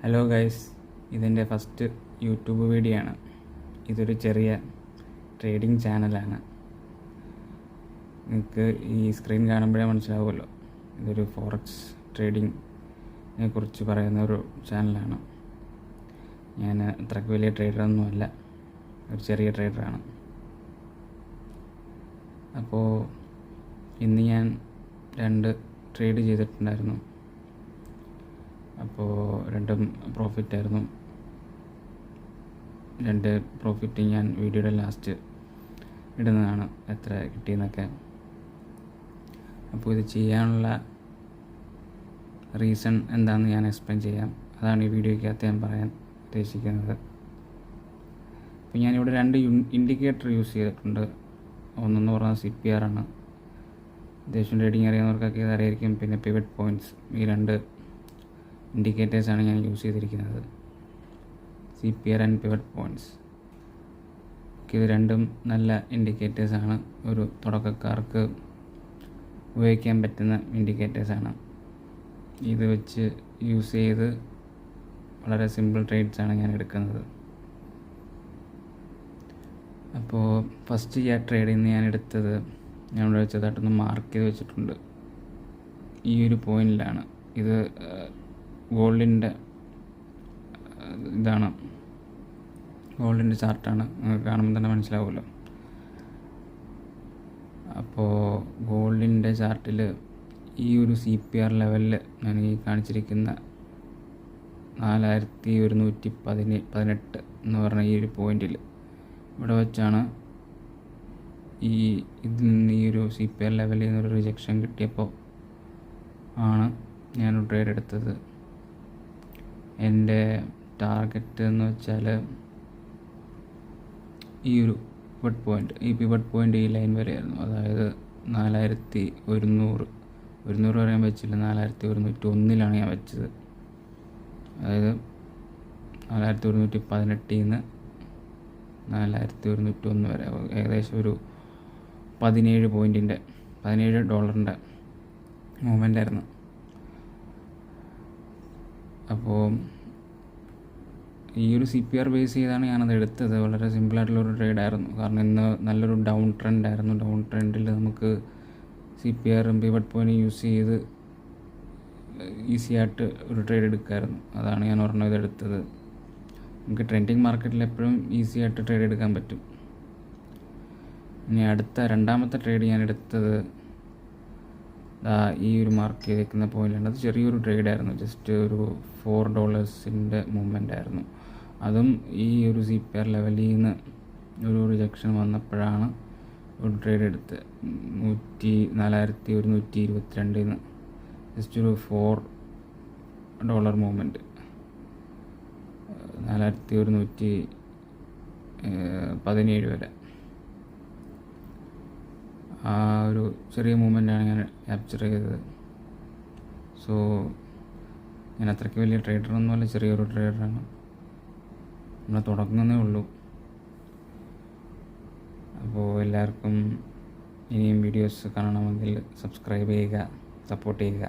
Hello guys, ഇതെൻ്റെ first YouTube video ആണ്. ഇതൊരു ചെറിയ ട്രേഡിംഗ് ചാനലാണ്. നിങ്ങൾക്ക് ഈ സ്ക്രീൻ കാണുമ്പോഴേ മനസ്സിലാവുമല്ലോ, ഇതൊരു ഫോറക്സ് ട്രേഡിങ്ങിനെ കുറിച്ച് പറയുന്ന ഒരു ചാനലാണ്. ഞാൻ അത്രയ്ക്ക് വലിയ ട്രേഡറൊന്നുമല്ല, ഒരു ചെറിയ ട്രേഡറാണ്. അപ്പോൾ ഇന്ന് ഞാൻ 2 ട്രേഡ് ചെയ്തിട്ടുണ്ടായിരുന്നു. അപ്പോൾ രണ്ടും പ്രോഫിറ്റായിരുന്നു. 2 പ്രോഫിറ്റ് ഞാൻ വീഡിയോയുടെ ലാസ്റ്റ് ഇടുന്നതാണ്, എത്ര കിട്ടിയെന്നൊക്കെ. അപ്പോൾ ഇത് ചെയ്യാനുള്ള റീസൺ എന്താണെന്ന് ഞാൻ എക്സ്പ്ലെയിൻ ചെയ്യാം. അതാണ് ഈ വീഡിയോയ്ക്കകത്ത് ഞാൻ പറയാൻ ഉദ്ദേശിക്കുന്നത്. അപ്പോൾ ഞാനിവിടെ 2 ഇൻഡിക്കേറ്റർ യൂസ് ചെയ്തിട്ടുണ്ട്. ഒന്നെന്ന് പറഞ്ഞാൽ CPR ആണ്. അത്യാവശ്യം ട്രേഡിങ് അറിയാവുന്നവർക്കൊക്കെ ഇത് അറിയായിരിക്കും. പിന്നെ പിവറ്റ് പോയിൻറ്റ്സ്, ഈ 2 ഇൻഡിക്കേറ്റേഴ്സാണ് ഞാൻ യൂസ് ചെയ്തിരിക്കുന്നത്, CPR ആൻഡ് പിവറ്റ് പോയിൻറ്റ്സ്. ഇത് രണ്ടും നല്ല ഇൻഡിക്കേറ്റേഴ്സാണ്. ഒരു തുടക്കക്കാർക്ക് ഉപയോഗിക്കാൻ പറ്റുന്ന ഇൻഡിക്കേറ്റേഴ്സാണ്. ഇത് വെച്ച് യൂസ് ചെയ്ത് വളരെ സിമ്പിൾ ട്രേഡ്സാണ് ഞാൻ എടുക്കുന്നത്. അപ്പോൾ ഫസ്റ്റ് ട്രേഡിൽ നിന്ന് ഞാൻ എടുത്തത്, ഞാൻ ഇവിടെ വെച്ചതായിട്ടൊന്ന് മാർക്ക് ചെയ്ത് വെച്ചിട്ടുണ്ട്. ഈ ഒരു പോയിന്റിലാണ്. ഇത് ഗോൾഡിൻ്റെ ഇതാണ്, ഗോൾഡിൻ്റെ ചാർട്ടാണ്. കാണുമ്പോൾ തന്നെ മനസ്സിലാവുമല്ലോ. അപ്പോൾ ഗോൾഡിൻ്റെ ചാർട്ടിൽ ഈ ഒരു CPR ലെവലിൽ ഞാൻ ഈ കാണിച്ചിരിക്കുന്ന 4118 എന്ന് പറഞ്ഞ ഈ ഒരു പോയിന്റിൽ ഇവിടെ വെച്ചാണ് ഇതിൽ നിന്ന് ഈ ഒരു CPR ലെവലിൽ നിന്നൊരു റിജക്ഷൻ കിട്ടിയപ്പോൾ ആണ് ഞാനൊരു ട്രേഡ് എടുത്തത്. എൻ്റെ ടാർഗറ്റ് എന്ന് വെച്ചാൽ ഈ ഒരു പിവറ്റ് പോയിൻ്റ് ഈ ലൈൻ വരെയായിരുന്നു. അതായത് 4100 വരെ ഞാൻ വെച്ചില്ല, 4101 ഞാൻ വെച്ചത്. അതായത് 4118 നിന്ന് 4101 വരെ, ഏകദേശം ഒരു $17 മൂവ്മെൻ്റ് ആയിരുന്നു. അപ്പോൾ ഈ ഒരു CPR ബേസ് ചെയ്താണ് ഞാനത് എടുത്തത്. വളരെ സിമ്പിളായിട്ടുള്ളൊരു ട്രേഡായിരുന്നു. കാരണം ഇന്ന് നല്ലൊരു ഡൗൺ ട്രെൻഡായിരുന്നു. ഡൗൺ ട്രെൻഡിൽ നമുക്ക് CPRും പിവറ്റ് പോയിൻറ്റും യൂസ് ചെയ്ത് ഈസി ആയിട്ട് ഒരു ട്രേഡ് എടുക്കാമായിരുന്നു. അതാണ് ഞാൻ ഒരെണ്ണം ഇതെടുത്തത്. നമുക്ക് ട്രെൻഡിങ് മാർക്കറ്റിൽ എപ്പോഴും ഈസി ആയിട്ട് ട്രേഡ് എടുക്കാൻ പറ്റും. ഇനി അടുത്ത രണ്ടാമത്തെ ട്രേഡ് ഞാൻ എടുത്തത് ഈ ഒരു മാർക്ക് ചെയ്തേക്കുന്ന പോയിൻ്റാണ്. അത് ചെറിയൊരു ട്രേഡായിരുന്നു, ജസ്റ്റ് ഒരു $4 മൂവ്മെൻ്റ് ആയിരുന്നു. അതും ഈ ഒരു CPR ലെവലിൽ നിന്ന് ഒരു റിജക്ഷൻ വന്നപ്പോഴാണ് ഒരു ട്രേഡ് എടുത്ത്. 4122 ജസ്റ്റ് ഒരു $4 മൂവ്മെൻറ്റ്, 4117 വരെ ആ ഒരു ചെറിയ മൂവ്മെൻറ്റാണ് ഞാൻ ക്യാപ്ചർ ചെയ്തത്. സോ ഞാൻ അത്രയ്ക്ക് വലിയ ട്രേഡറൊന്നുമല്ല, ചെറിയൊരു ട്രേഡറാണ്. നമ്മൾ തുടങ്ങുന്നേ ഉള്ളൂ. അപ്പോൾ എല്ലാവർക്കും ഇനിയും വീഡിയോസ് കാണണമെങ്കിൽ സബ്സ്ക്രൈബ് ചെയ്യുക, സപ്പോർട്ട് ചെയ്യുക.